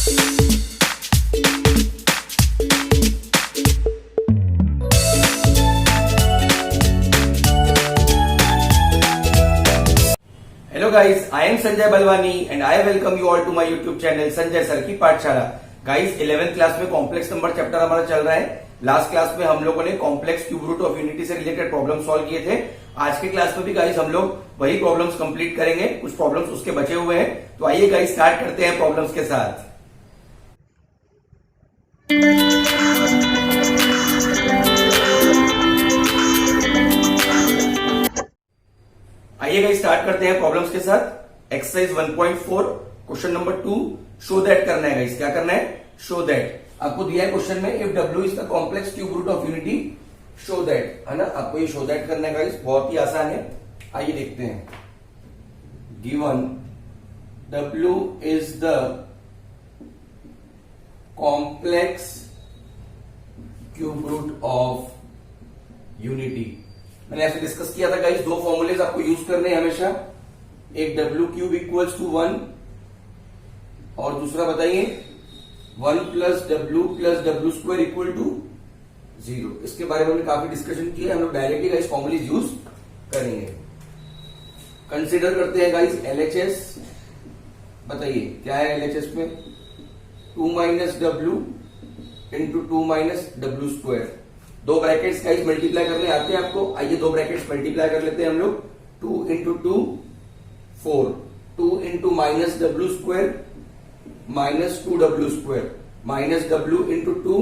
Hello guys, I am Sanjay Balwani and I welcome you all to my YouTube channel Sanjay sir की पाठशाला। Guys 11th class में complex number chapter हमारा चल रहा है। Last class में हम लोगों ने complex cube root of unity से रिलेटेड प्रॉब्लम सॉल्व किए थे। आज के क्लास में भी गाइस हम लोग वही प्रॉब्लम्स कंप्लीट करेंगे, कुछ प्रॉब्लम्स उसके बचे हुए हैं। तो आइए गाइस स्टार्ट करते हैं प्रॉब्लम्स के साथ। आइए गाइस स्टार्ट करते हैं प्रॉब्लम्स के साथ। Exercise 1.4 question number 2 show that करना है गाइस। क्या करना है? Show that. आपको दिया है क्वेश्चन में if W is the complex cube root of unity show that, है ना। आपको ये शो दैट करना है गाइस, बहुत ही आसान है। आइए देखते हैं। Given W is the complex cube root of unity. मैंने ऐसे डिस्कस किया था गाइस, दो फॉर्मूलेज आपको यूज करने हैं हमेशा। एक W क्यूब इक्वल्स टू 1 और दूसरा बताइए 1 plus W square equal to 0। इसके बारे में हमने काफी डिस्कशन किया। हम लोग डायरेक्टली गाइस फॉर्मूलेज यूज करेंगे। कंसीडर करते हैं गाइस LHS। बताइए क्या है LHS में? 2 minus W into 2 minus W square. दो ब्रैकेट्स गाइस मल्टीप्लाई करने आते हैं आपको। आइए दो ब्रैकेट्स मल्टीप्लाई कर लेते हैं हम लोग। 2 into 2 4, 2 into minus W square minus 2W square, minus W into 2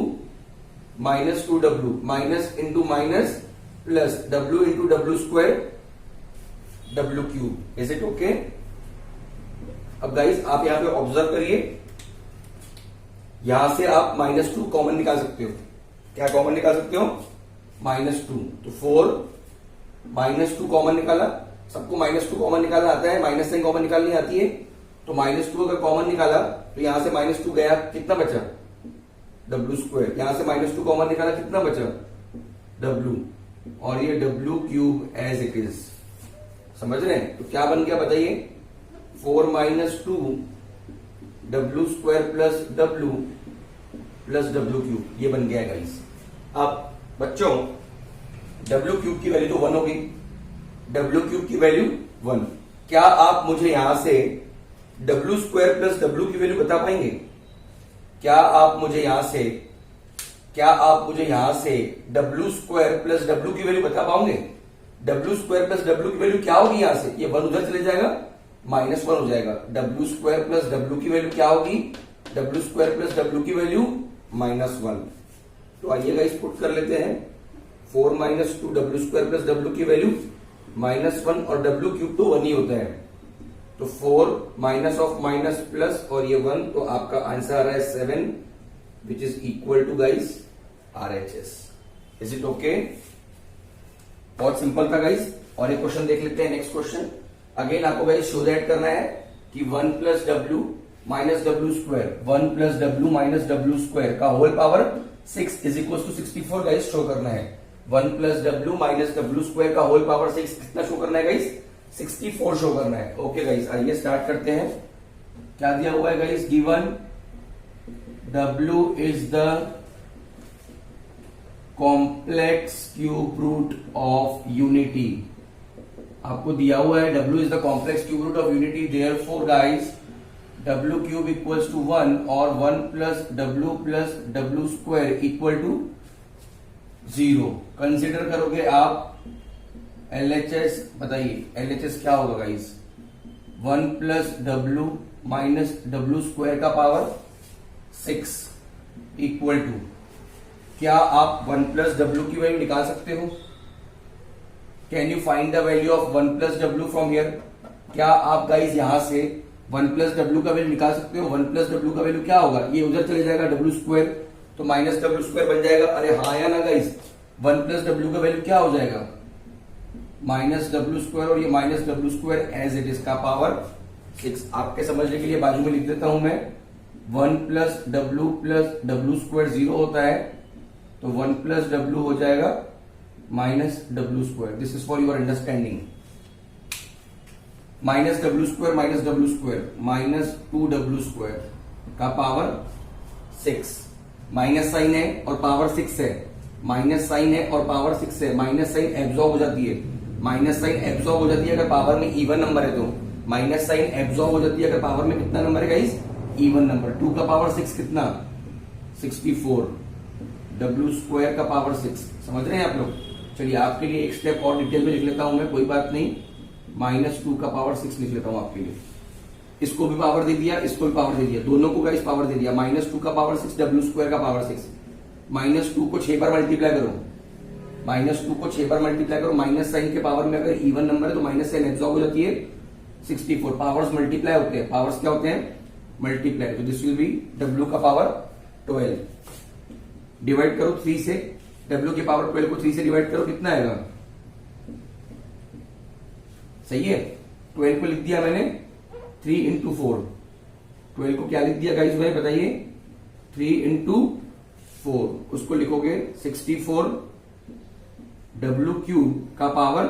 minus 2W, minus into minus plus W into W square W cube. Is it okay? अब गाइस आप यहां पे ऑब्जर्व करिए, यहां से आप -2 कॉमन निकाल सकते हो। क्या कॉमन निकाल सकते हो? -2। तो 4 -2 कॉमन निकाला। सबको -2 कॉमन निकालना आता है, माइनस साइन कॉमन निकालनी आती है। तो -2 अगर कॉमन निकाला तो यहां से -2 गया, कितना बचा? W square. यहां से -2 कॉमन निकाला, कितना बचा? W। और ये W cube as it is. समझ रहे हैं? तो क्या बन गया बताइए? 4 minus 2 W square plus W plus W cube. ये बन गया है गाइस। अब बच्चों W क्यूब की वैल्यू तो 1 होगी। W क्यूब की वैल्यू 1। क्या आप मुझे यहां से W स्क्वायर प्लस W की वैल्यू बता पाएंगे? क्या आप मुझे यहां से W स्क्वायर प्लस W की वैल्यू बता पाओगे? W स्क्वायर प्लस W की वैल्यू क्या होगी? यहां से ये 1 उधर चले जाएगा, -1 हो जाएगा। W स्क्वायर प्लस W की वैल्यू क्या होगी? W स्क्वायर प्लस W की वैल्यू -1। तो आइए गाइस पुट कर लेते हैं। 4 minus 2 W square plus W की वैल्यू -1 और W क्यूब तो 1 ही होता है। तो 4 माइनस ऑफ माइनस प्लस और ये 1, तो आपका आंसर आ रहा है 7 which is equal to guys RHS। Is it okay? बहुत सिंपल था गाइस। और एक क्वेश्चन देख लेते हैं, नेक्स्ट क्वेश्चन। अगेन आपको गाइस शो दैट करना है कि 1 plus W minus W square, 1 plus W minus W square का whole power 6 is equal to 64 guys show करना है। 1 plus W minus W square का होल पावर 6 कितना शो करना है गाइस? 64 शो करना है। ओके गाइस, आइए स्टार्ट करते हैं। क्या दिया हुआ है guys? Given W is the complex cube root of unity. आपको दिया हुआ है W is the complex cube root of unity, therefore guys W cube equals to 1 और 1 plus W square equal to 0। Consider करोगे आप LHS। बताइए LHS क्या होगा guys? 1 plus W minus W square का पावर 6 इक्वल टू, क्या आप 1 plus W की वैल्यू निकाल सकते हो? Can you find the value of 1 plus W from here? क्या आप गाइस यहां से 1 प्लस W का वैल्यू निकाल सकते हो? 1 प्लस W का वैल्यू क्या होगा? ये उधर चले जाएगा W स्क्वायर, तो माइनस W स्क्वायर बन जाएगा। अरे हाँ या ना गाइस? 1 प्लस W का वैल्यू क्या हो जाएगा? माइनस W स्क्वायर, और ये minus W square as it is का पावर 6। आपके समझने के लिए बाजू में लिख देता हूं मैं। 1 प्लस W स्क्वायर 0 होता है, तो 1 प्लस W हो जाएगा minus W square. This is for your understanding. Minus W square minus W square minus 2W square का पावर 6, माइनस साइन है और पावर 6 है, माइनस साइन है और पावर 6 है, माइनस साइन एब्जॉर्ब हो जाती है, माइनस साइन एब्जॉर्ब हो जाती है अगर पावर में इवन नंबर है तो, माइनस साइन एब्जॉर्ब हो जाती है अगर पावर में कितना नंबर है गाइस, इवन नंबर। 2 का पावर 6 कितना, 64, डब्ल्यू स्क्वायर का पावर 6, समझ रहे हैं आप लोग। चलिए आपके लिए एक स्टेप और डिटेल में लिख लेता हूं मैं, कोई बात नहीं, -2 का पावर 6 लिख लेता हूं आपके लिए। इसको भी पावर दे दिया, इसको भी पावर दे दिया, दोनों को गाइस पावर दे दिया, -2 का पावर 6, डब्ल्यू स्क्वायर का पावर 6। -2 को 6 बार मल्टीप्लाई करो, -2 को 6 बार मल्टीप्लाई करो, माइनस साइन के पावर में अगर इवन नंबर है तो माइनस साइन एब्जॉर्ब हो जाती है, 64, पावर्स मल्टीप्लाई होते हैं, पावर्स क्या होते हैं, मल्टीप्लाई, तो दिस विल बी डब्ल्यू का पावर 12, डिवाइड करो 3 से, डब्ल्यू की पावर 12 को 3 से डिवाइड करो, कितना आएगा, सही है, 12 को लिख दिया मैंने 3 इंटू 4, 12 को क्या लिख दिया गाइस भाई बताइए, 3 इंटू 4, उसको लिखोगे 64 डब्ल्यू क्यूब का पावर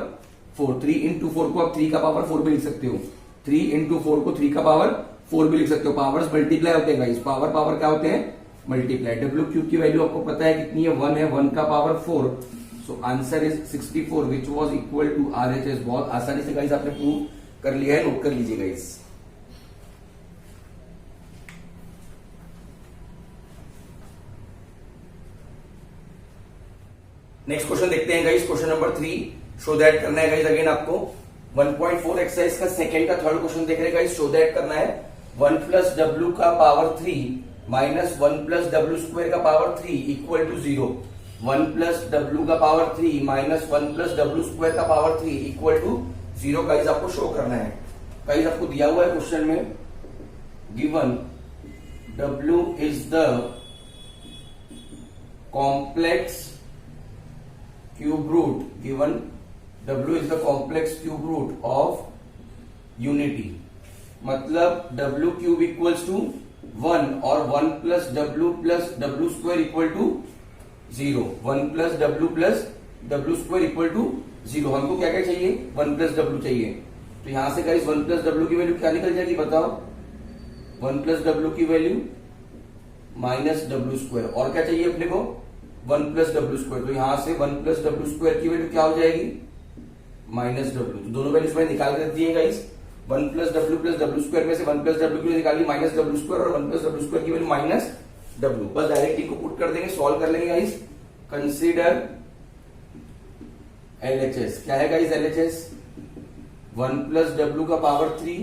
4, 3 इंटू 4 को आप 3 का पावर 4 भी लिख सकते हो, 3 इंटू 4 को 3 का पावर 4 भी लिख सकते हो, पावर्स मल्टीप्लाई होते हैं गाइस, पावर पावर क्या होते हैं, मल्टीप्लाई। डब्ल्यू क्यूब की वैल्यू आपको पता है कितनी है, 1 है, 1 का power 4, so answer is 64 which was equal to RHS। बहुत आसानी से गाइस आपने प्रूव कर लिया है, नोट कर लीजिए गाइस। नेक्स्ट क्वेश्चन देखते हैं guys, question number 3, show that करना है गाइस अगेन आपको, 1.4 एक्सरसाइज का सेकंड का थर्ड क्वेश्चन देख रहे हैं गाइस, शो दैट करना है 1 प्लस डब्ल्यू का power 3 minus 1 plus W square का power 3 equal to 0, 1 plus W का power 3 minus 1 plus W square का पावर 3 इक्वल टू 0 गाइस आपको शो करना है। गाइस आपको दिया हुआ है क्वेश्चन में, given W is the complex cube root, given W is the complex cube root of unity, मतलब W cube equals to 1 और 1 plus W square equal to 0, 1 plus W square equal to 0। हमको क्या क्या चाहिए, 1 plus W चाहिए, तो यहां से गाइस 1 plus W की वैल्यू क्या निकल जाएगी बताओ, 1 plus W की वैल्यू माइनस W स्क्वायर, और क्या चाहिए अपने को, 1 plus W स्क्वायर, तो यहां से 1 plus W स्क्वायर की वैल्यू क्या हो जाएगी, माइनस डब्ल्यू, तो दोनों वैल्यूज मैंने निकाल कर दिए गाइस, 1 प्लस डब्ल्यू स्क्वायर में से 1 प्लस डब्ल्यू की निकाली माइनस डब्ल्यू स्क्वायर, और 1 प्लस डब्ल्यू स्क्वायर की वैल्यू माइनस डब्ल्यू, बस डायरेक्ट इनको पुट कर देंगे, सॉल्व कर लेंगे गाइस। कंसीडर LHS, क्या है गाइस LHS, 1 प्लस डब्ल्यू का power 3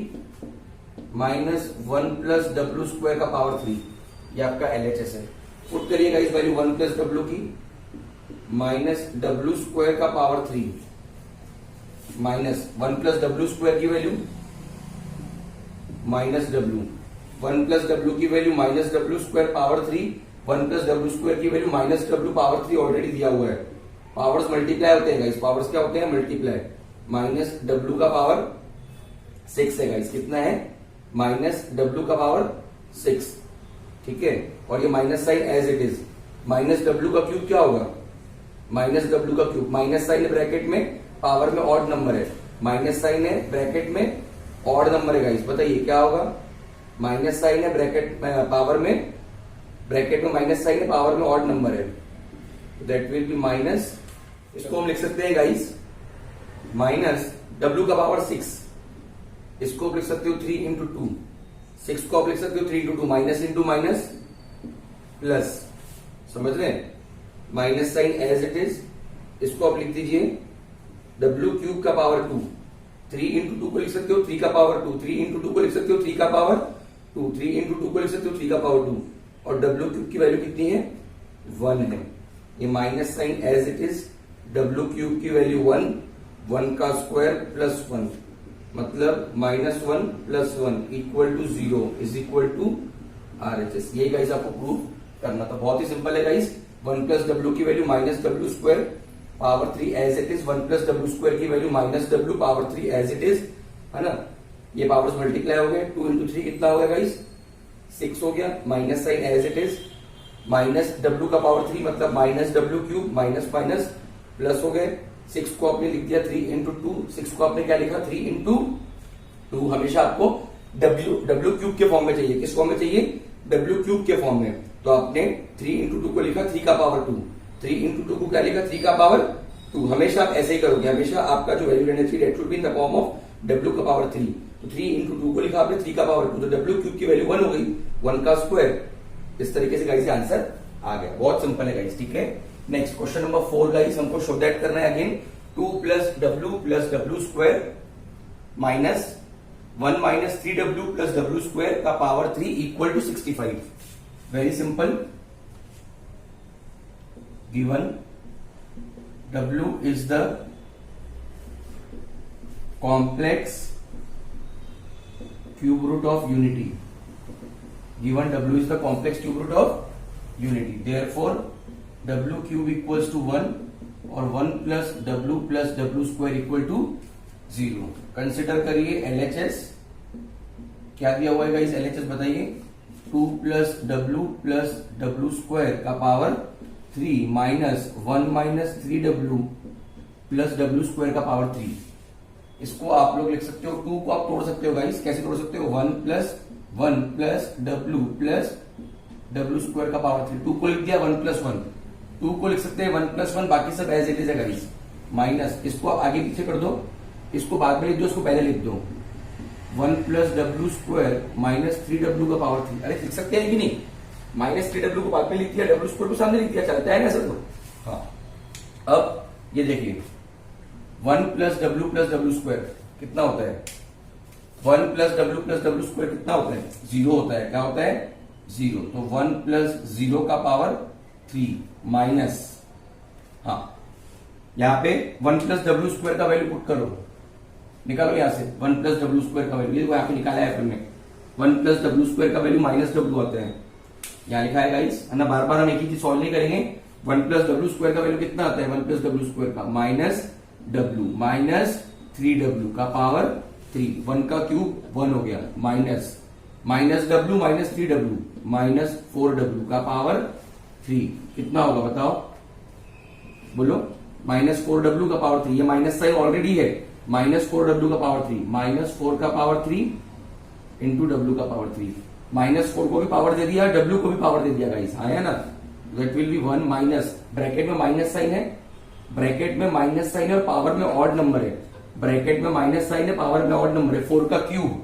minus 1 plus W square का पावर 3, ये आपका LHS है। पुट करिए गाइस वैल्यू 1 प्लस डब्ल्यू की माइनस डब्ल्यू स्क्वायर का power 3 minus 1 plus W square की value minus W, 1 plus W की value minus W square power 3, 1 plus W square की value minus W power 3 already दिया हुआ है, powers multiply होते हैं गाइस, पावर्स क्या होते हैं, मल्टीप्लाई, माइनस डब्ल्यू का पावर 6 है गाइस, कितना है, माइनस डब्ल्यू का पावर 6, ठीक है, और ये minus sign as it is, minus W का क्यूब क्या होगा, माइनस डब्ल्यू का क्यूब, माइनस साइन ब्रैकेट में पावर में ऑड नंबर है, माइनस साइन है ब्रैकेट में ऑड नंबर है गाइस, बताइए क्या होगा, माइनस साइन है ब्रैकेट पावर में, ब्रैकेट में माइनस साइन है, पावर में ऑड नंबर है, दैट विल बी माइनस, इसको हम लिख सकते हैं गाइस माइनस डब्ल्यू का पावर 6, इसको आप लिख सकते हो 3 इंटू 2, 6 को आप लिख सकते हो 3 into 2, minus into minus plus, समझ रहे हैं, minus sign as it is, इसको आप लिख दीजिए डब्ल्यू क्यूब का पावर 2, 3 इंटू 2 को लिख सकते हो 3 का पावर 2, 3 इंटू 2 को लिख सकते हो 3 का पावर 2, 3 इंटू 2 को लिख सकते हो 3 का पावर 2, और डब्ल्यू क्यूब की वैल्यू कितनी है, 1 है, ये minus sign as it is, W cube की वैल्यू 1, 1 का स्क्वायर प्लस 1, मतलब -1 plus 1 equal to 0 is equal to RHS। ये गाइस आपको प्रूव करना था, बहुत ही सिंपल है गाइस, 1 प्लस डब्ल्यू की value minus W square power 3 as it is, 1 plus W square की value minus W power 3 as it is, है ना, ये पावर्स मल्टीप्लाई हो गए, 2 इंटू 3 कितना हो गया गाइस, 6 हो गया, minus sign as it is, minus W का पावर 3 मतलब minus W cube, minus minus plus हो गए, 6 को आपने लिख दिया 3 इंटू 2, 6 को आपने क्या लिखा 3 इंटू 2, हमेशा आपको डब्ल्यू क्यूब के फॉर्म में चाहिए, किस फॉर्म में चाहिए, डब्ल्यू क्यूब के फॉर्म में, तो आपने 3 इंटू टू को लिखा 3 का पावर 2, 3 इंटू टू को क्या लिखा 3 का पावर 2। हमेशा आप ऐसे ही करोगे, हमेशा आपका जो वैल्यू रहना चाहिए that should be in the form of W का पावर 3। तो 3 इंटू टू को लिखा आपने 3 का पावर 2, तो डब्ल्यू क्यूब की वैल्यू 1 हो गई, 1 का स्क्वायर। इस तरीके से गाइस आंसर आ गया, बहुत सिंपल है गाइस, ठीक है। नेक्स्ट क्वेश्चन नंबर 4 गाइस, हमको शो दैट करना है again 2 plus W square minus 1 minus 3w plus W square का power 3 equal to 65। Very simple, given w is the complex cube root of unity, given w is the complex cube root of unity, therefore w cube equals to 1 और 1 plus W square equal to 0। Consider करिए LHS, क्या दिया हुआ है guys LHS बताइए, 2 plus W square का power 3 minus 1 minus 3w plus W square का power 3। इसको आप लोग लिख सकते हो, 2 को आप तोड़ सकते हो गाइस, कैसे तोड़ सकते हो, 1 प्लस डब्ल्यू स्क्वायर का पावर 3, 2 को लिख दिया 1 प्लस 1, 2 को लिख सकते हैं 1 प्लस 1, बाकी सब एज इट इज है गाइस, माइनस इसको आप आगे पीछे कर दो, इसको बाद में लिख दो, इसको पहले लिख दो, 1 plus W square minus 3w का पावर 3। अरे लिख सकते हैं कि नहीं, माइनस 3w को बाद में लिख दिया, डब्ल्यू स्क्वायर को सामने लिख दिया, चलता है ना सर। तो हाँ, अब ये देखिए 1 प्लस डब्ल्यू स्क्वायर कितना होता है, 1 प्लस डब्ल्यू स्क्वायर कितना होता है, 0 होता है, क्या होता है 0। तो 1 प्लस 0 का पावर 3 माइनस, हाँ यहां पे 1 प्लस डब्ल्यू स्क्वायर का वैल्यू पुट करो, निकालो यहां से 1 प्लस डब्ल्यू स्क्वायर का वैल्यू, यहां पे निकाला है अपन ने, 1 प्लस डब्ल्यू स्क्वायर का वैल्यू माइनस डब्ल्यू आता है, यहां लिखा है गाइस, है ना। बार बार हम एक ही चीज सॉल्व नहीं करेंगे। 1 प्लस डब्ल्यू स्क्वायर का वैल्यू कितना आता है, 1 प्लस डब्ल्यू स्क्वायर का माइनस डब्ल्यू माइनस 3w का पावर 3, 1 का क्यूब 1 हो गया, minus W minus 3w minus 4w का पावर 3 कितना होगा बताओ, बोलो, माइनस 4w का पावर 3, ये माइनस साइन ऑलरेडी है, माइनस 4w का पावर 3, माइनस 4 का पावर 3 इंटू डब्ल्यू का पावर 3, माइनस 4 को भी पावर दे दिया, डब्ल्यू को भी पावर दे दिया गाइस, आया ना। That will be 1 minus, bracket में माइनस साइन है, ब्रैकेट में माइनस साइन है और पावर में ऑड नंबर है, ब्रैकेट में माइनस साइन है, पावर में ऑड नंबर है, 4 का क्यूब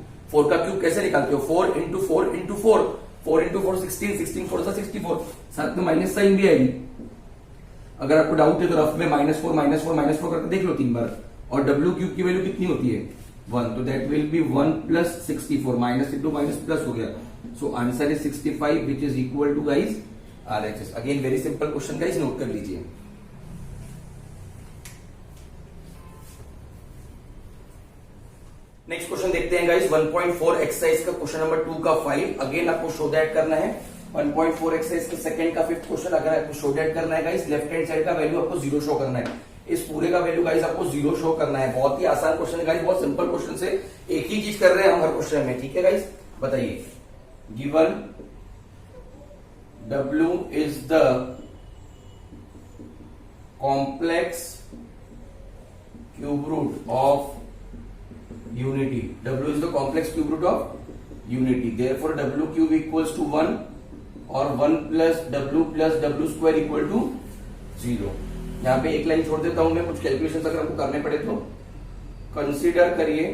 कैसे निकालते हो, 4 इंटू 4 इंटू 4, 4 इंटू 4 16, 16 4 64, साथ में माइनस साइन भी आएगी। अगर आपको डाउट है तो रफ में -4 करके देख लो 3 बार, और डब्ल्यू क्यूब की वैल्यू कितनी होती है 1, तो that will be 1 plus 64, minus into minus plus हो गया, so answer is 65 which is equal to guys RHS। Again very simple question guys, note कर लीजिए। नेक्स्ट क्वेश्चन देखते हैं गाइस, 1.4 एक्सरसाइज का क्वेश्चन नंबर 2 का 5। अगेन आपको शो दैट करना है 1.4 एक्सरसाइज के सेकंड का 5th क्वेश्चन। अगर आपको शो दैट करना है गाइस, लेफ्ट हैंड साइड का वैल्यू आपको 0 शो करना है, इस पूरे का वैल्यू गाइस आपको 0 शो करना है। बहुत ही आसान क्वेश्चन है गाइस, बहुत सिंपल क्वेश्चन से एक ही चीज कर रहे हैं हम हर क्वेश्चन में, ठीक है गाइस। बताइए, given W is the complex cube root of unity. W is the complex cube root of unity. Therefore, W cube equals to 1 और 1 plus W square equal to 0. यहाँ पे एक लाइन छोड़ देता हूं मैं, कुछ कैलकुलेशन अगर हमको करने पड़े तो। कंसीडर करिए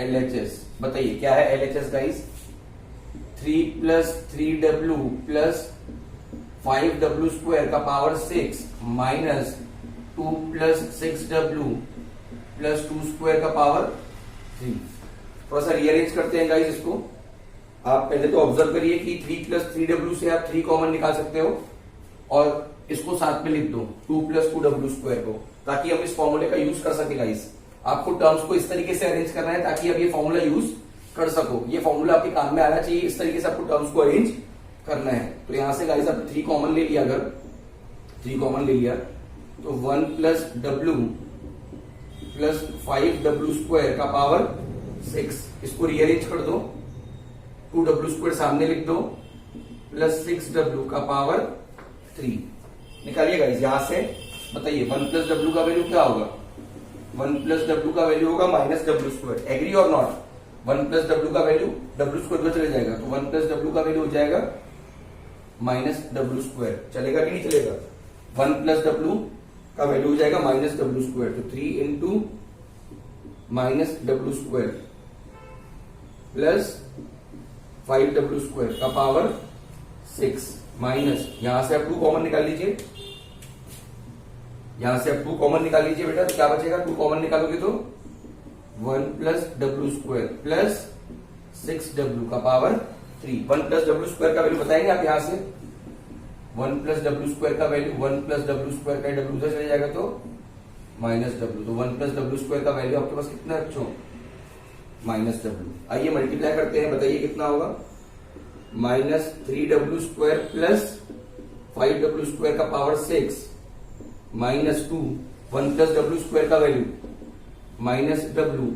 LHS। बताइए क्या है LHS guys, 3 plus 3w plus 5w square का power 6 minus 2 plus 6w plus 2 square का पावर 3। थोड़ा सा रीअरेंज करते हैं गाइस इसको। आप पहले तो ऑब्जर्व करिए कि 3 प्लस 3w से आप 3 कॉमन निकाल सकते हो और इसको साथ में लिख दो 2 प्लस 2w स्क्वायर को, ताकि हम इस फॉर्मूले का यूज कर सके गाइस। आपको टर्म्स को इस तरीके से अरेंज करना है ताकि अब ये फॉर्मूला यूज कर सको, ये फॉर्मूला आपके काम में आना चाहिए, इस तरीके से आपको टर्म्स को अरेंज करना है। तो यहां से गाइस आपने 3 कॉमन ले लिया, अगर 3 कॉमन ले लिया तो 1 plus w plus 5w square का पावर 6, इसको रीअरेंज कर दो, 2w स्क्वायर सामने लिख दो प्लस 6w का पावर 3 निकालिए गाइस यहां से। बताइए 1 प्लस w का वैल्यू क्या होगा, 1 प्लस w का वैल्यू होगा माइनस w स्क्वायर, एग्री और नॉट। 1 प्लस डब्ल्यू का वैल्यू डब्ल्यू स्क्वायर चले जाएगा, तो 1 प्लस डब्ल्यू का वैल्यू हो जाएगा माइनस डब्ल्यू स्क्वायर। चलेगा कि नहीं चलेगा? 1 प्लस डब्ल्यू का वैल्यू हो जाएगा माइनस डब्ल्यू स्क्वायर, तो 3 into minus W square plus 5 W square का पावर 6 माइनस, यहां से आप 2 कॉमन निकाल लीजिए, यहां से आप 2 कॉमन निकाल लीजिए बेटा, तो क्या बचेगा? 2 कॉमन निकालोगे तो 1 plus W square plus 6 W का पावर 3। 1 प्लस डब्ल्यू स्क्वायर का वैल्यू बताएंगे आप यहां से, 1 प्लस डब्ल्यू स्क्वायर का वैल्यू 1 प्लस डब्ल्यू स्क्वायर का डब्ल्यू उधर चले जाएगा तो माइनस डब्ल्यू, तो 1 प्लस डब्ल्यू स्क्वायर का वैल्यू आपके पास कितना है बच्चों? Minus W. आइए मल्टीप्लाई करते हैं, बताइए कितना होगा? Minus 3 W square plus 5 W square का power 6 minus 2, 1 plus W square का value minus W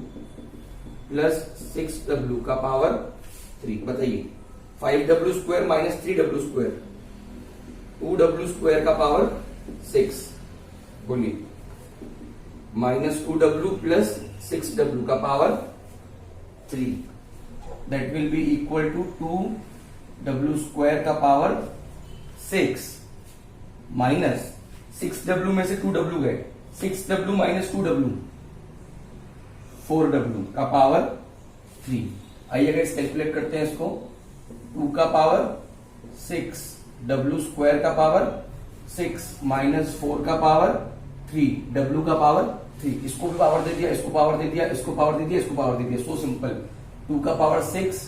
plus 6 W का पावर 3। बताइए 5 W square minus 3 W square, 2 W square का पावर 6, बोलिए माइनस 2 डब्ल्यू प्लस 6 डब्ल्यू का power 3, that will be equal to 2 W square का power 6 minus 6 W में से 2 W गए, 6 डब्ल्यू माइनस 2 डब्ल्यू 4 डब्ल्यू का पावर 3। आइए अगर कैलकुलेट करते हैं इसको, 2 का पावर 6 डब्ल्यू स्क्वायर का पावर 6 माइनस 4 का पावर 3 डब्ल्यू का पावर 3, इसको भी पावर दे दिया, इसको पावर दे दिया, इसको पावर दे दिया, इसको पावर दे दिया, सो सिंपल। 2 का पावर 6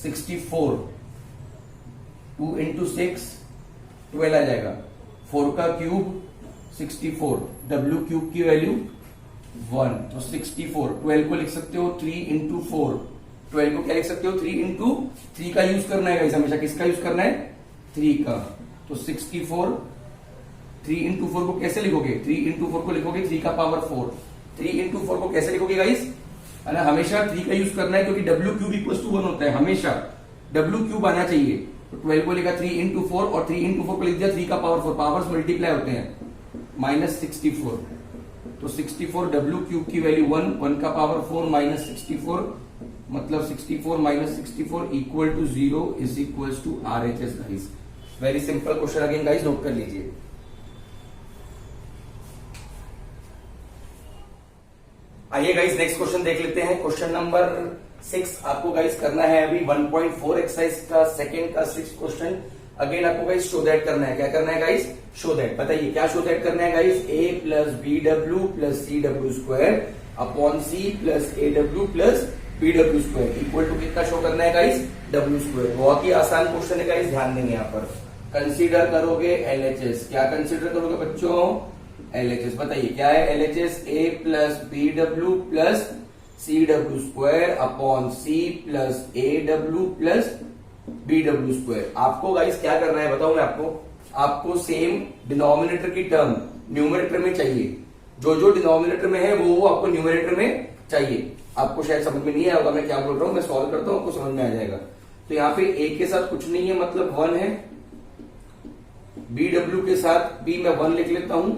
64, 2 इंटू 6 12 आ जाएगा, 4 का क्यूब 64, डब्ल्यू क्यूब की वैल्यू 1, तो 64। 12 को लिख सकते हो 3 इंटू 4, 12 को क्या लिख सकते हो? 3 इंटू 3 का यूज करना है हमेशा, किसका यूज करना है? 3 का, तो 64। 3 इंटू 4 को कैसे लिखोगे? 3 इंटू 4 को लिखोगे 3 का पावर 4। 3 इंटू 4 को कैसे लिखोगे गाइस? है ना, हमेशा 3 का यूज करना है, क्योंकि डब्ल्यू क्यूब इक्वल टू 1 होता है, हमेशा डब्ल्यू क्यूब आना चाहिए। तो 12 को लिखा 3 इंटू 4 और 3 इंटू 4 को लिख दिया 3 का पावर 4, पावर्स मल्टीप्लाई होते हैं, माइनस 64। तो 64 डब्ल्यू क्यूब की वैल्यू 1, 1 का पावर 4 माइनस 64, मतलब 64 minus 64 equal to 0 is equal to RHS guys. Very simple question, again guys note कर लीजिए। आइए गाइस नेक्स्ट क्वेश्चन देख लेते हैं। क्वेश्चन नंबर 6 आपको गाइस करना है अभी 1.4 एक्सरसाइज का सेकंड का 6th क्वेश्चन। अगेन आपको गाइस शो दैट करना है। क्या करना है गाइस? Show that. बताइए क्या शो दैट करना है guys? a plus B W plus C W square upon C plus A W plus B W square equal to कितना शो करना है गाइस? W square. बहुत ही आसान क्वेश्चन है गाइस, ध्यान देंगे यहाँ पर। कंसीडर करोगे एलएचएस। क्या कंसीडर करोगे बच्चों? एलएचएस। बताइए क्या है LHS? a plus B W plus C W square upon C plus A W plus B W square. आपको गाइस क्या करना है बताऊं मैं आपको सेम डिनोमिनेटर की टर्म न्यूमरेटर में चाहिए। जो डिनोमिनेटर में है वो आपको न्यूमरेटर में चाहिए। आपको शायद समझ में नहीं आया होगा मैं क्या बोल रहा हूं, मैं सॉल्व करता हूं, आपको समझ में आ जाएगा। तो यहाँ पे a के साथ कुछ नहीं है, मतलब 1 है। बी डब्ल्यू के साथ b मैं 1 लिख लेता हूं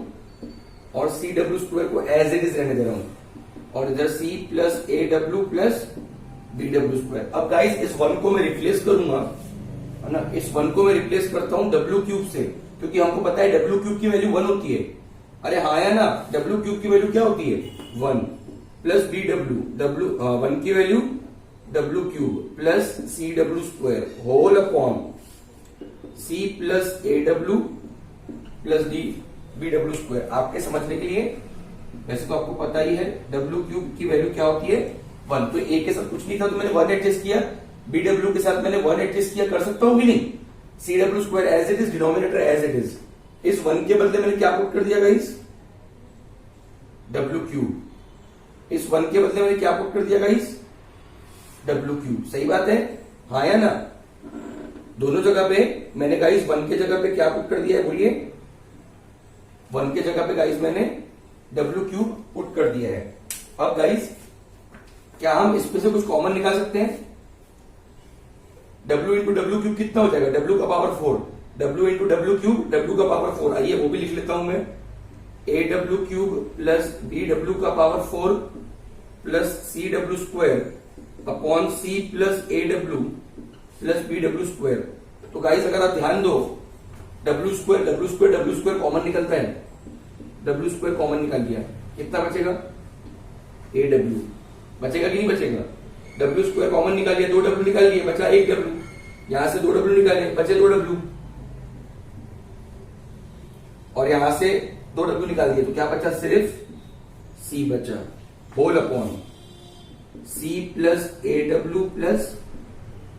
और सी डब्ल्यू स्क्वायर को एज इट इज रहने दे रहा हूं, और इधर c plus A W plus B W square. अब गाइस इस 1 को मैं रिप्लेस करूंगा, है ना, इस 1 को मैं रिप्लेस करता हूं डब्ल्यू क्यूब से, क्योंकि हमको पता है डब्ल्यू क्यूब की वैल्यू 1 होती है। अरे हाँ या ना, डब्ल्यू क्यूब की वैल्यू क्या होती है? 1 प्लस बी डब्ल्यू 1 की value W cube plus C W square whole upon C plus A W plus D B W square. आपके समझने के लिए, वैसे तो आपको पता ही है डब्ल्यू क्यूब की वैल्यू क्या होती है? 1। तो ए के साथ कुछ नहीं था तो मैंने 1 एडजस्ट किया, बी डब्ल्यू के साथ मैंने 1 एडजस्ट किया। कर सकता हूं कि नहीं? C W square as it is, denominator as it is. इस 1 के बदले मैंने क्या पुट कर दिया गाइस? W cube. इस 1 के बदले मैंने क्या पुट कर दिया गाइस? W cube. सही बात है, हाँ या ना? दोनों जगह पे मैंने गाइस 1 के जगह पे क्या पुट कर दिया है बोलिए? 1 के जगह पे गाइस मैंने डब्ल्यू क्यूब पुट कर दिया है। अब गाइस क्या हम इसमें से कुछ कॉमन निकाल सकते हैं? डब्ल्यू इंटू डब्ल्यू क्यूब कितना हो जाएगा? डब्ल्यू का power 4, W into W cube, W का पावर 4। आइए वो भी लिख लेता हूं मैं, A W cube plus B W का power 4 plus C W square upon C plus A W plus B W square. तो गाइस अगर आप ध्यान दो, डब्ल्यू स्क्वायर कॉमन निकलता है, डब्ल्यू स्क्वायर कॉमन निकाल दिया, कितना बचेगा, ए डब्ल्यू बचेगा कि नहीं बचेगा, डब्ल्यू स्क्वायर कॉमन निकाल लिया, 2 डब्ल्यू निकाल लिए, बचा 1 डब्ल्यू, यहां से 2 डब्ल्यू निकाले, बचे 2 डब्ल्यू, और यहां से 2 डब्ल्यू निकाल दिए, तो क्या बचा, सिर्फ सी बचा, whole upon C plus A W plus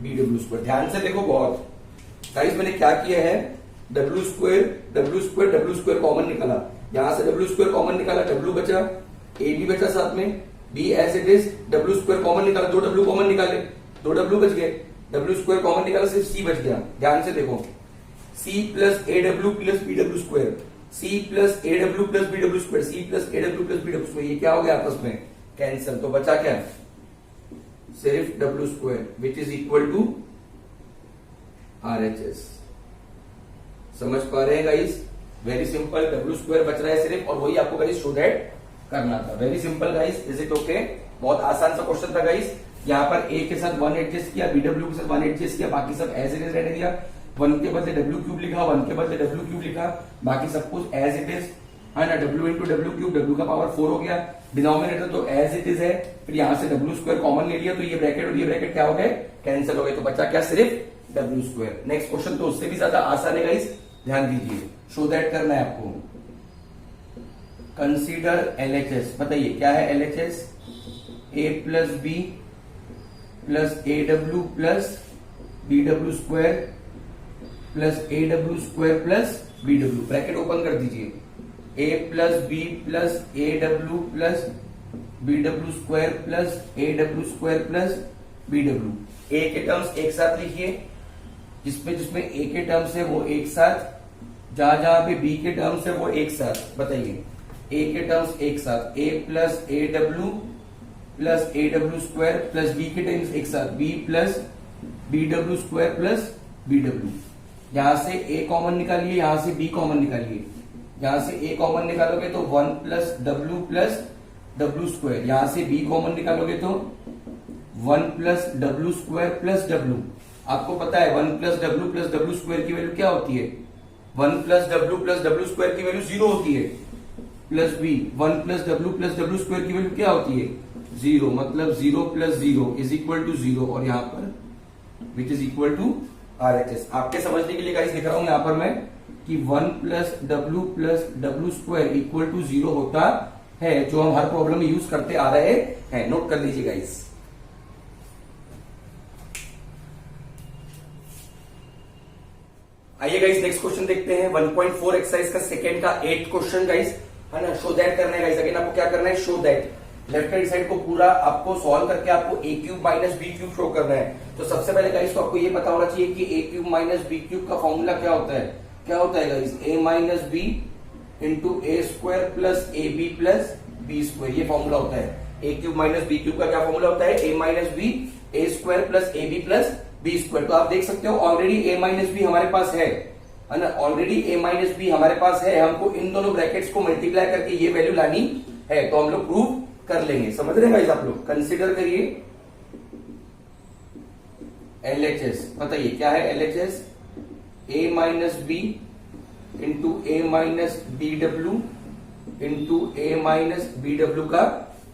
B W square. ध्यान से देखो बहुत गाइस, मैंने क्या किया है, डब्ल्यू स्क्वायर कॉमन निकाला, यहां से डब्ल्यू स्क्वायर कॉमन निकाला, डब्ल्यू बचा, ए बी बचा साथ में, B as it is, W square common निकाला, 2 डब्ल्यू कॉमन निकाले, 2 डब्ल्यू बच गए, डब्ल्यू स्क्वायर कॉमन निकाला, सिर्फ सी बच गया। ध्यान से देखो, C plus A W plus B W square, C plus A W plus B W square, C plus A W plus B W square, ये क्या हो गया आपस में कैंसिल, तो बचा क्या, सिर्फ W square which is equal to RHS। समझ पा रहे हैं guys, very simple, W square बच रहा है सिर्फ, और वही आपको गाइस शो दैट करना था। Very simple guys, is it okay, बहुत आसान सा क्वेश्चन था गाइस। यहाँ पर ए के साथ 1 एडजस्ट किया, बीडब्ल्यू के साथ 1 एडजस्ट किया, बाकी सब एज इट इज रहने दिया, 1 के बदले डब्ल्यू क्यूब लिखा, 1 के बदले डब्ल्यू क्यूब लिखा, बाकी सब कुछ एज इट इज है ना, W into W cube, W का पावर 4 हो गया, डिनोमिनेटर तो एज इट इज है, फिर यहां से डब्ल्यू स्क्वायर कॉमन ले लिया, तो ये ब्रैकेट और ये ब्रैकेट क्या हो गए, कैंसिल हो गए, तो बचा क्या, सिर्फ डब्ल्यू स्क्वायर। नेक्स्ट क्वेश्चन तो उससे भी ज्यादा आसान है गाइस, ध्यान दीजिए, शो दैट करना है आपको। कंसीडर एलएचएस, बताइए क्या है LHS, A plus B plus A W plus B W square plus A W square plus B W, bracket open कर दीजिए, A plus B plus A W plus B W square plus A W square plus B W. A के terms एक साथ लिखिए, जिसमें जिसमें ए के terms है वो एक साथ, जहां जहां पे बी के टर्म्स है वो एक साथ, बताइए ए के टर्म्स एक साथ, A plus A W plus A W square plus B के टर्म्स एक साथ, B plus B W square plus B W. यहां से ए कॉमन निकालिए, यहां से बी कॉमन निकालिए, यहां से ए कॉमन निकालोगे तो 1 प्लस डब्ल्यू स्क्वायर, यहां से बी कॉमन निकालोगे तो 1 plus W square plus W. आपको पता है 1 प्लस डब्ल्यू स्क्वायर की वैल्यू क्या होती है, 1 प्लस डब्ल्यू स्क्वायर की वैल्यू 0 होती है, plus B 1 plus W square की वैल्यू क्या होती है, 0, मतलब 0 प्लस 0 इज इक्वल टू 0, और यहां पर which is equal to RHS। आपके समझने के लिए गाइस लिख रहा हूं यहां पर मैं कि 1 plus W square equal to 0 होता है, जो हम हर प्रॉब्लम में यूज करते आ रहे हैं, नोट कर लीजिए गाइस। आइए गाइस नेक्स्ट क्वेश्चन देखते हैं, 1.4 एक्सरसाइज का सेकेंड का 8th क्वेश्चन गाइस, है ना, शो दैट करना है गाइस। अगेन आपको क्या करना है, show that, left hand side को पूरा आपको सॉल्व करके आपको A cube minus B cube show करना है। तो सबसे पहले गाइस तो आपको ये पता होना चाहिए कि a cube minus B cube का फॉर्मूला क्या होता है, क्या होता है guys, a minus b into a square plus a b plus B square, ये फॉर्मूला होता है। A cube minus B cube का क्या फॉर्मूला होता है, a minus b a square plus a b plus B square. तो आप देख सकते हो ऑलरेडी ए माइनस बी हमारे पास है ना, ऑलरेडी ए माइनस बी हमारे पास है, हमको इन दोनों ब्रैकेट्स को मल्टीप्लाई करके ये वैल्यू लानी है, तो हम लोग प्रूव कर लेंगे। समझ रहे हैं गाइस आप लोग, कंसीडर करिए एलएचएस, बताइए क्या है एलएचएस, ए माइनस बी इंटू ए माइनस बी डब्ल्यू इंटू ए माइनस बी डब्ल्यू का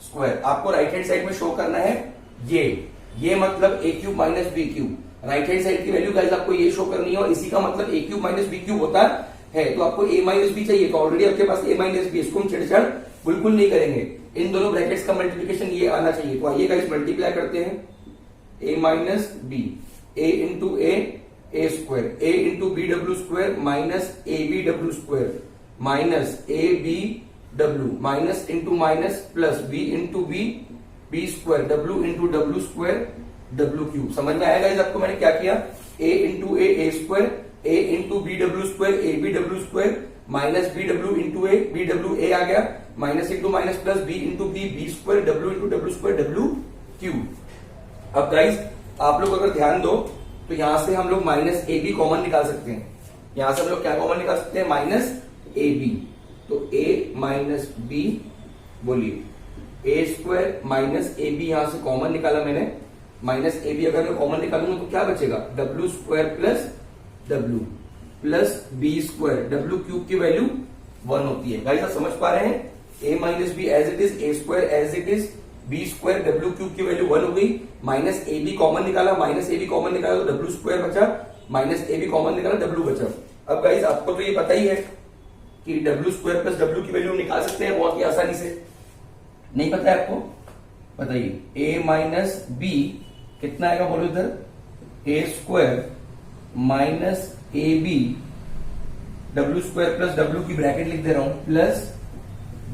स्क्वायर। आपको राइट हैंड साइड में शो करना है ये मतलब ए cube minus B cube, right hand side की वैल्यू गाइस आपको ये शो करनी है, और इसी का मतलब ए क्यूब माइनस बी क्यूब होता है। तो आपको ए माइनस बी चाहिए, तो ऑलरेडी आपके पास ए माइनस बी, इसको हम छेड़छाड़ बिल्कुल नहीं करेंगे, इन दोनों ब्रैकेट्स का मल्टीप्लिकेशन ये आना चाहिए। तो आइए गाइस मल्टीप्लाई करते हैं, ए minus b, A into a square, A into B W square minus A B W square minus A B W minus into minus plus B into B square W into W square W cube. समझ में आएगा guys आपको मैंने क्या किया, ए into a square, A into B W square A B W square minus B W into A B W ए आ गया, minus into minus plus B into B square W into W square W cube. अब guys आप लोग अगर ध्यान दो तो यहां से हम लोग माइनस ए बी कॉमन निकाल सकते हैं, यहां से हम लोग क्या कॉमन निकाल सकते हैं, माइनस ए बी। तो ए माइनस बी, बोलिए ए स्क्वायर माइनस ए बी, यहां से कॉमन निकाला मैंने, माइनस ए बी अगर मैं कॉमन निकालूंगा तो क्या बचेगा, W square plus W plus B square, W cube की वैल्यू 1 होती है। गाइस आप समझ पा रहे हैं, a minus B as it is, A square as it is, B square W cube की वैल्यू 1 हो गई, माइनस ए बी कॉमन निकाला, माइनस ए बी कॉमन निकाला तो डब्ल्यू स्क्वायर बचा, माइनस ए बी कॉमन निकाला डब्ल्यू बचा। अब गाइस आपको तो ये पता ही है कि डब्ल्यू स्क्वायर प्लस डब्ल्यू की वैल्यू निकाल सकते हैं बहुत ही आसानी से। नहीं पता है आपको, बताइए, a माइनस बी कितना आएगा बोलो इधर, ए square minus A B W square plus W की ब्रैकेट लिख दे रहा हूं प्लस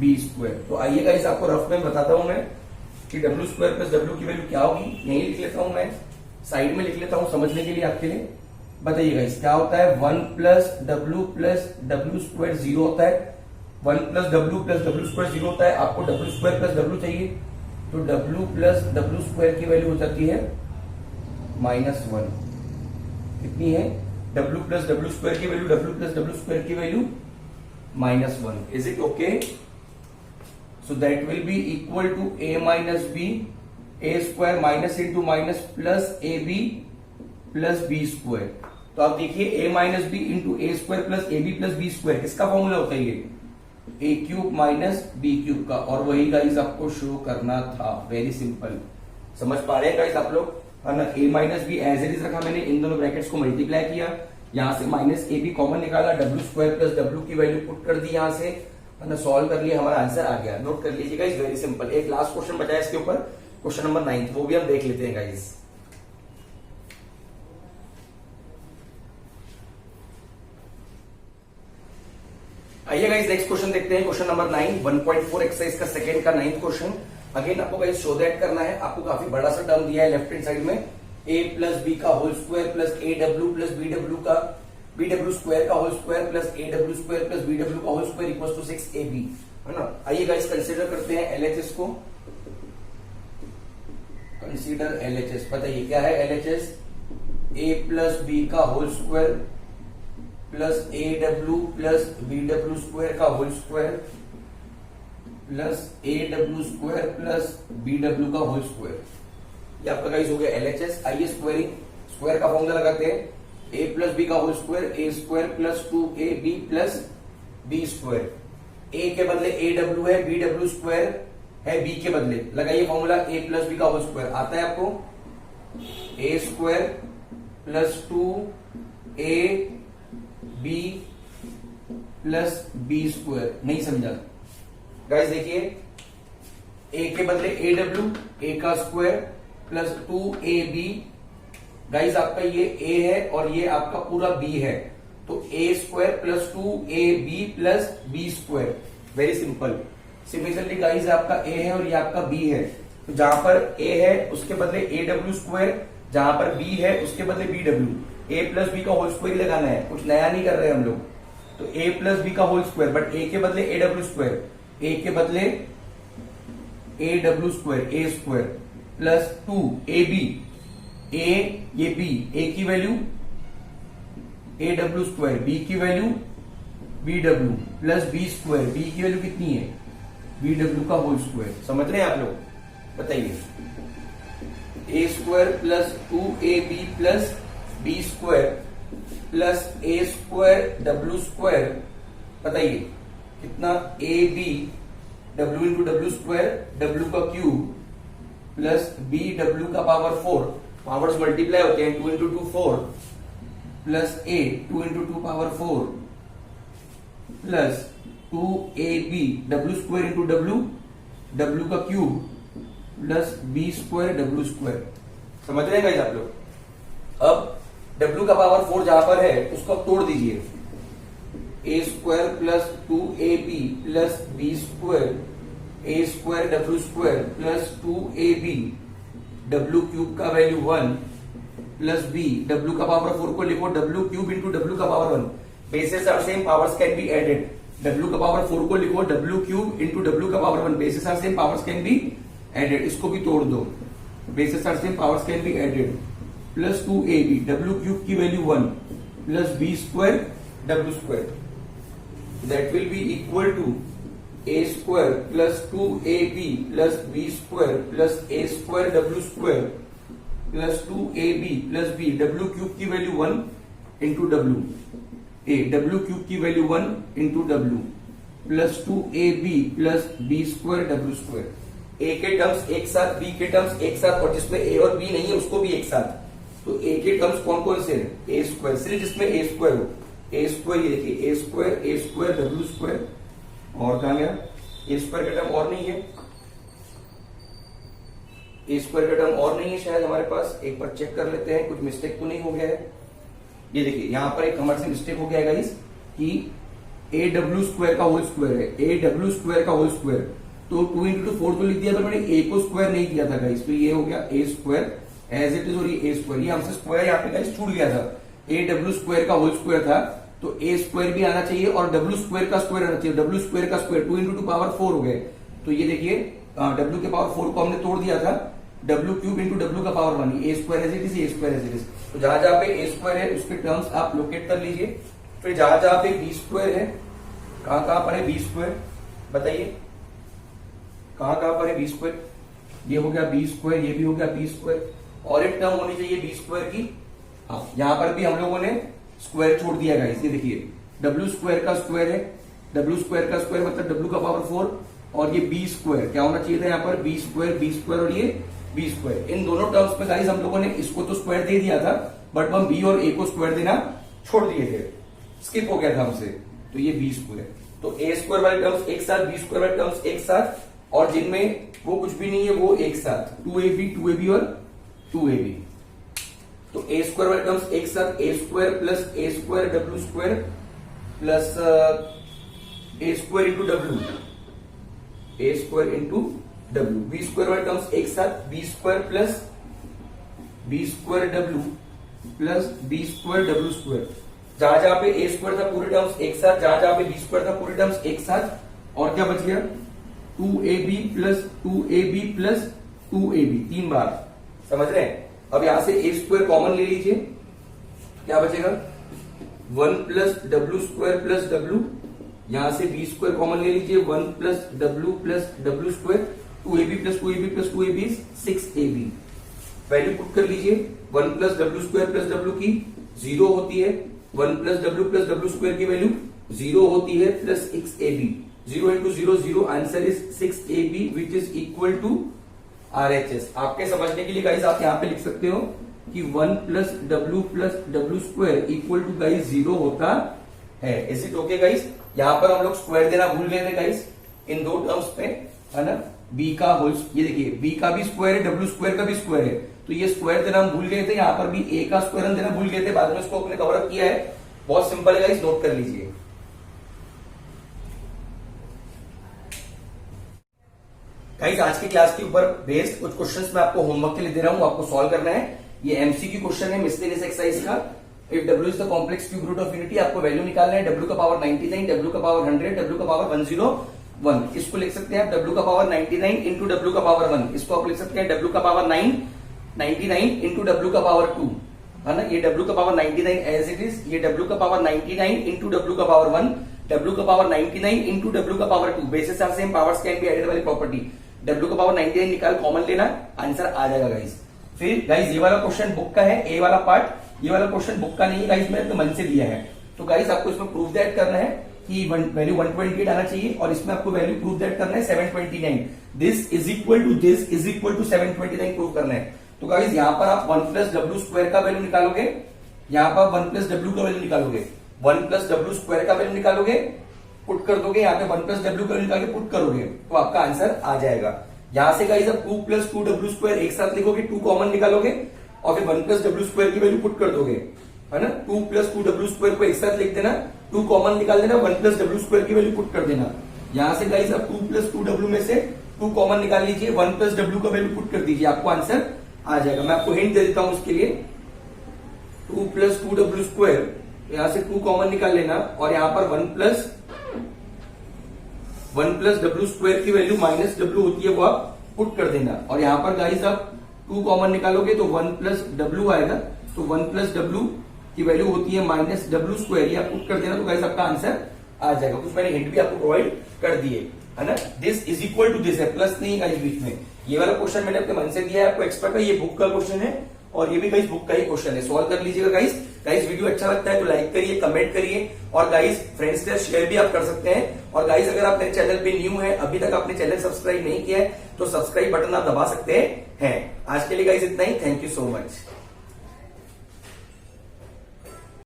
बी स्क्वायर। तो आइए गाइस आपको रफ में बताता हूं मैं कि डब्ल्यू स्क्वायर प्लस डब्ल्यू की वैल्यू क्या होगी। यही लिख लेता हूं मैं, साइड में लिख लेता हूं समझने के लिए आपके लिए। बताइए गाइस क्या होता है, 1 प्लस डब्ल्यू स्क्वायर 0 होता है, 1 प्लस डब्ल्यू स्क्वायर 0 होता है। आपको डब्ल्यू स्क्वायर प्लस डब्ल्यू चाहिए तो डब्ल्यू प्लस डब्ल्यू स्क्वायर की वैल्यू हो जाती है -1। कितनी है, डब्ल्यू प्लस डब्ल्यू स्क्वायर की value, W plus W square की value -1। Is it okay? So that will be equal to a minus b, a square minus into minus plus ab plus b square। तो आप देखिए a minus b into a square plus ab plus b square किसका formula होता है, ये a cube minus b cube का, और वही गाइस आपको शो करना था। वेरी सिंपल, समझ पा रहे हैं गाइस आप लोग, है ना। a minus B as it is रखा मैंने, इन दोनों ब्रैकेट्स को मल्टीप्लाई किया, यहां से माइनस ए बी कॉमन निकाला, डब्ल्यू स्क्वायर प्लस डब्ल्यू की वैल्यू पुट कर दी, यहां से सॉल्व कर लिया, हमारा आंसर आ गया। नोट कर लीजिए गाइस, वेरी सिंपल। एक लास्ट क्वेश्चन बचा है इसके ऊपर, क्वेश्चन नंबर 9, वो भी हम देख लेते हैं गाइस। आइए गाइस नेक्स्ट क्वेश्चन देखते हैं, क्वेश्चन नंबर 9, 1.4 एक्सरसाइज का सेकंड का 9th क्वेश्चन। अगेन आपको गाइस शो दैट करना है, आपको काफी बड़ा सा टर्म दिया है लेफ्ट हैंड साइड में, a प्लस बी का whole square plus A W plus B W का बी डब्ल्यू स्क्वायर का whole square plus A W square plus B W का whole square equal to 6ab, है ना। आइए guys consider करते हैं एलएचएस को, कंसीडर एलएचएस। बताइए क्या है एलएचएस, a प्लस बी का whole square plus A W plus B W square का whole square plus A W square plus B W का होल स्क्वायर, ये आपका गाइस हो गया एलएचएस। आइए स्क्वायरिंग, स्क्वायर का फॉर्मूला लगाते हैं, a प्लस बी का whole square, A square plus 2ab plus B square, a के बदले ए डब्ल्यू है, बी डब्ल्यू स्क्वायर है b के बदले, लगाइए फॉर्मूला a प्लस बी का होल स्क्वायर, आता है आपको a square plus 2ab plus B square. नहीं समझा गाइस, देखिए a के बदले ए डब्ल्यू, ए का स्क्वायर प्लस 2ab, गाइस आपका ये a है और ये आपका पूरा b है, तो a square plus 2ab plus b square. Very simple. Similarly guys आपका a है और ये आपका b है, तो जहां पर a है उसके बदले a डब्ल्यू स्क्वायर, जहां पर b है उसके बदले b W, a plus b का होल स्क्वायर लगाना है, कुछ नया नहीं कर रहे हम लोग। तो a प्लस b का होल स्क्वायर, बट a के बदले a डब्ल्यू स्क्वायर, a के बदले a W square, a square plus 2ab, a ये b, a की value a W square, b की value b W plus b square, b की value कितनी है b डब्ल्यू का होल स्क्वायर। समझ रहे हैं आप लोग? बताइए, a square plus 2ab plus b square plus a square W square, बताइए कितना, ab W into W square, W का क्यूब प्लस b डब्ल्यू का पावर 4, पावर्स मल्टीप्लाई होते हैं, 2 into 2 4 plus a 2 into 2 power 4 plus 2ab W square into डब्ल्यू, W का cube plus b square W square. समझ रहे हैं गाइस आप लोग? अब w का पावर 4 जहां पर है उसको आप तोड़ दीजिए, a square plus 2ab plus b square, a square W square plus 2ab W cube का वैल्यू 1 प्लस b, डब्ल्यू का पावर 4 को लिखो w क्यूब इंटू डब्ल्यू का power 1, basis are same, powers can be added. w का power 4 को लिखो w cube into W का power 1, basis are same, powers can be added. इसको भी तोड़ दो, basis are same, powers can be added, plus 2ab W cube की value 1 plus b square W square, that will be equal to a square plus 2ab plus b square plus a square W square plus 2ab plus B, डब्ल्यू cube की value 1 into डब्ल्यू, डब्ल्यू cube की value 1 into डब्ल्यू plus 2ab plus B square W square. A के terms एक साथ, B के टर्म्स एक साथ, और जिसमें ए और बी नहीं है उसको भी एक साथ। तो ए के टर्म्स कौन कौन से हैं? ए स्क्वायर, सिर्फ जिसमें ए स्क्वायर हो, ए स्क्वायर, ये देखिए ए स्क्वायर डब्ल्यू स्क्वायर, और कहा गया ए स्क्वायर का टर्म और नहीं है, ए स्क्वायर का टर्म और नहीं है शायद हमारे पास, एक बार चेक कर लेते हैं कुछ मिस्टेक तो नहीं हो गया है। ये देखिए यहां पर एक हमारे से मिस्टेक हो गया है गाइस कि ए डब्ल्यू स्क्वायर का होल स्क्वायर है, ए डब्ल्यू स्क्वायर का होल स्क्वायर, तो 2 इंटू 4 तो लिख दिया था मैंने, ए को स्क्वायर नहीं किया था गाइस, तो ये हो गया ए स्क्वायर एज इट इज, और ये ए स्क्वायर, ये हमसे स्क्वायर यहाँ पे गाइस छूट गया था, ए डब्ल्यू स्क्वायर का होल स्क्वायर था, तो ए स्क्वायर भी आना चाहिए और डब्ल्यू स्क्वायर का स्क्वायर आना चाहिए, डब्ल्यू स्क्वायर का स्क्वायर 2 इंटू 2 पावर 4 हो गए, तो ये देखिए डब्ल्यू के पावर 4 को हमने तोड़ दिया था, डब्ल्यू क्यूब इंटू डब्ल्यू का power 1, A square as it is, A square as it is. तो जहां जहां पे ए स्क्वायर है उसके टर्म्स आप लोकेट कर लीजिए, फिर जहां जहां पे बी स्क्वायर है, कहां पर है बी स्क्वायर बताइए, कहां पर है बी स्क्वायर, ये हो गया बी स्क्वायर, ये भी हो गया बी स्क्वायर, और एक टर्म होनी चाहिए बी स्क्वायर की, यहां पर भी हम लोगों ने स्क्वायर छोड़ दिया गाइस, ये देखिए डब्ल्यू स्क्वायर का स्क्वायर है, डब्ल्यू स्क्वायर का स्क्वायर मतलब डब्ल्यू का पावर 4, और ये बी स्क्वायर क्या होना चाहिए था यहाँ पर, बी स्क्वायर और ये बी स्क्वायर। इन दोनों टर्म्स में गाइस हम लोगों ने इसको तो स्क्वायर दे दिया था, बट हम बी और ए को स्क्वायर देना छोड़ दिए थे, स्किप हो गया था हमसे, तो ये बी स्क्वायर, तो ए स्क्वायर वाले टर्म्स एक साथ, बी स्क्वायर वाले टर्म्स एक साथ, और जिनमें वो कुछ भी नहीं है वो एक साथ, 2ab और 2ab, तो ए स्क्वायर वाले टर्म्स एक साथ, ए स्क्वायर प्लस ए स्क्वायर डब्ल्यू स्क्वायर प्लस ए स्क्वायर इंटू डब्ल्यू, ए square into W, B square वाले टर्म्स एक साथ, B square plus B square W plus B square W square, जहां जहां पे ए स्क्वायर था पूरे टर्म्स एक साथ, जहां जहां पे बी स्क्वायर था पूरे टर्म्स एक साथ, और क्या बच गया 2ab प्लस 2ab 3 बार, समझ रहे हैं। अब यहां से ए स्क्वायर कॉमन ले लीजिए, क्या बचेगा 1 plus W square plus W, यहां से बी स्क्वायर कॉमन ले लीजिए, 1 plus W square, 2ab plus 2ab 6ab, value put कर लीजिए, 1 plus W square plus W की 0 होती है, 1 प्लस डब्ल्यू स्क्वायर की वैल्यू 0 होती है, plus 6ab, 0 into 0 0, answer is 6ab which is equal to RHS। आपके समझने के लिए गाइस आप यहां पे लिख सकते हो कि 1 plus W square equal to guys 0 होता है। Is it okay guys? यहां पर हम लोग स्क्वायर देना भूल गए थे गाइस इन दो टर्म्स पे, है ना। बी का होल, ये देखिए बी का भी स्क्वायर है, डब्ल्यू स्क्वायर का भी स्क्वायर है, तो ये स्क्वायर देना हम भूल गए थे। यहाँ पर भी ए का स्क्वायर हम देना भूल गए थे, बाद में इसको अपने कवर अप किया है। बहुत सिंपल है गाइस, नोट कर लीजिए। गाइस आज की क्लास के ऊपर बेस्ड कुछ क्वेश्चंस मैं आपको होमवर्क के लिए दे रहा हूं, आपको सॉल्व करना है। ये एमसीक्यू क्वेश्चन है मिसलेनियस एक्सरसाइज का। If W is the complex cube root of unity, आपको वैल्यू निकालना है। डब्ल्यू का पावर 99, डब्ल्यू का पावर 100, डब्ल्यू का पावर 101। इसको लिख सकते हैं आप डब्ल्यू का पावर 99 इंटू डब्ल्यू का पावर 1। इसको आप लिख सकते हैं डब्ल्यू का पावर 99 इंटू डब्ल्यू का पावर 2, है ना। ये डब्ल्यू का पावर 99 एज इट इज, ये डब्ल्यू का पावर 99 इंटू डब्ल्यू का पावर 1, डब्ल्यू का पावर 99 इंटू डब्ल्यू का power 2। Basis of same powers can be added वाली प्रॉपर्टी। डब्ल्यू का पावर 99 निकाल, कॉमन लेना, आंसर आ जाएगा गाइस। फिर गाइस ये वाला क्वेश्चन बुक का है, ए वाला पार्ट। ये वाला क्वेश्चन बुक का नहीं है गाइस, मैंने अपने मन से दिया है। तो गाइस आपको इसमें प्रूफ दैट करना है कि वैल्यू 128 आना चाहिए, और इसमें आपको वैल्यू प्रूफ दैट करना है 729। This is equal to 729 proof करना है। तो गाइस यहाँ पर आप 1 प्लस डब्ल्यू स्क्वायर का वैल्यू निकालोगे, यहाँ पर 1 प्लस डब्ल्यू का वैल्यू निकालोगे, 1 प्लस डब्ल्यू स्क्वायर का वैल्यू निकालोगे, पुट कर दोगे, यहाँ पे 1 प्लस डब्ल्यू का वैल्यू निकाल के पुट करोगे, तो आपका आंसर आ जाएगा। यहां से गाइस आप 2 प्लस 2 डब्ल्यू स्क्वायर एक साथ लिखोगे, 2 कॉमन निकालोगे, और फिर 1 प्लस डब्ल्यू स्क्वायर की वैल्यू पुट कर दोगे, है ना। 2 प्लस 2 डब्ल्यू स्क्वायर को एक साथ लिख देना, 2 कॉमन निकाल देना, 1 प्लस डब्ल्यू स्क्वायर की वैल्यू पुट कर देना। यहां से गाइस आप 2 प्लस 2 डब्ल्यू में से 2 कॉमन निकाल लीजिए, 1 प्लस डब्ल्यू का वैल्यू पुट कर दीजिए, आपको आंसर आ जाएगा। मैं आपको हिंट दे देता हूं उसके लिए, 2 प्लस 2 डब्ल्यू स्क्वायर, यहां से 2 कॉमन निकाल लेना, और यहां पर 1 प्लस डब्ल्यू स्क्वायर की वैल्यू माइनस डब्ल्यू होती है, वो आप पुट कर देना। और यहां पर गाइस आप 2 कॉमन निकालोगे तो 1 प्लस डब्ल्यू आएगा, तो 1 प्लस डब्ल्यू की वैल्यू होती है माइनस डब्ल्यू स्क्वायर, ये आप पुट कर देना, तो गाइस आपका आंसर आ जाएगा। कुछ मैंने हिंट भी आपको प्रोवाइड कर दिए, है ना। This is equal to this है, प्लस नहीं गाइस बीच में। ये वाला क्वेश्चन मैंने अपने मन से दिया है, आपको एक्सपर्ट है, ये बुक का क्वेश्चन है, और ये भी गाइस बुक का ही क्वेश्चन है, सॉल्व कर लीजिएगा गाइस। गाइस वीडियो अच्छा लगता है तो लाइक करिए, कमेंट करिए, और गाइस फ्रेंड्स के शेयर भी आप कर सकते हैं। और गाइस अगर आप मेरे चैनल पे न्यू है, अभी तक आपने चैनल सब्सक्राइब नहीं किया है, तो सब्सक्राइब बटन आप दबा सकते हैं। आज के लिए गाइस इतना ही, थैंक यू सो मच।